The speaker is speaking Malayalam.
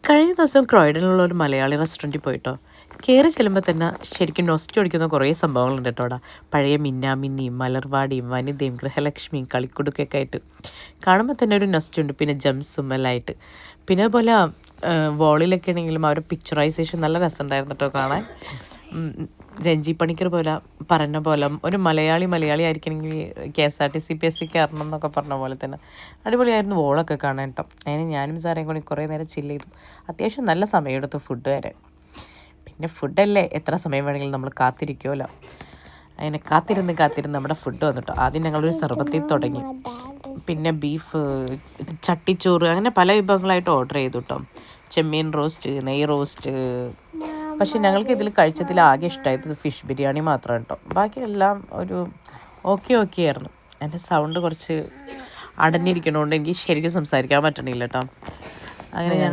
കഴിഞ്ഞ ദിവസം ക്രോയിഡനിലുള്ള ഒരു മലയാളി റെസ്റ്റോറൻറ്റിൽ പോയിട്ടോ. കയറി ചെല്ലുമ്പോൾ തന്നെ ശരിക്കും നൊസ്റ്റു അടിക്കുന്ന കുറേ സംഭവങ്ങളുണ്ട് കേട്ടോ അവിടെ. പഴയ മിന്നാമിന്നിയും മലർവാടിയും വനിതയും ഗൃഹലക്ഷ്മിയും കളിക്കുടുക്കൊക്കെ ആയിട്ട് കാണുമ്പോൾ തന്നെ ഒരു നൊസ്റ്റ് ഉണ്ട്. പിന്നെ ജംസും എല്ലാം ആയിട്ട്. പിന്നെ അതുപോലെ വോളിലൊക്കെ ആണെങ്കിലും അവരുടെ പിക്ചറൈസേഷൻ നല്ല രസമുണ്ടായിരുന്നു കേട്ടോ കാണാൻ. രഞ്ജി പണിക്കർ പോലെ പറഞ്ഞ പോലെ ഒരു മലയാളി ആയിരിക്കണമെങ്കിൽ KSRTC PSC കയറണം എന്നൊക്കെ പറഞ്ഞ പോലെ തന്നെ അടിപൊളിയായിരുന്നു വോളൊക്കെ കാണാൻ കേട്ടോ. അതിന് ഞാനും സാറേയും കൂടി കുറേ നേരം ചില്ല് ചെയ്തു. അത്യാവശ്യം നല്ല സമയമെടുത്തു ഫുഡ് വരാൻ. പിന്നെ ഫുഡല്ലേ എത്ര സമയം വേണമെങ്കിലും നമ്മൾ കാത്തിരിക്കുമല്ലോ. അങ്ങനെ കാത്തിരുന്ന് നമ്മുടെ ഫുഡ് വന്നിട്ടോ. ആദ്യം ഞങ്ങളൊരു സർബത്തിൽ തുടങ്ങി. പിന്നെ ബീഫ്, ചട്ടിച്ചോറ്, അങ്ങനെ പല വിഭവങ്ങളായിട്ട് ഓർഡർ ചെയ്തു കേട്ടോ. ചെമ്മീൻ റോസ്റ്റ്, നെയ് റോസ്റ്റ്. പക്ഷെ ഞങ്ങൾക്ക് ഇതിൽ കഴിച്ചതിൽ ആകെ ഇഷ്ടമായത് ഫിഷ് ബിരിയാണി മാത്രമാണ് കേട്ടോ. ബാക്കിയെല്ലാം ഒരു ഓക്കെ ആയിരുന്നു. എൻ്റെ സൗണ്ട് കുറച്ച് അടഞ്ഞിരിക്കണോണ്ട് എനിക്ക് ശരിക്കും സംസാരിക്കാൻ പറ്റണില്ല കേട്ടോ. അങ്ങനെ ഞങ്ങൾ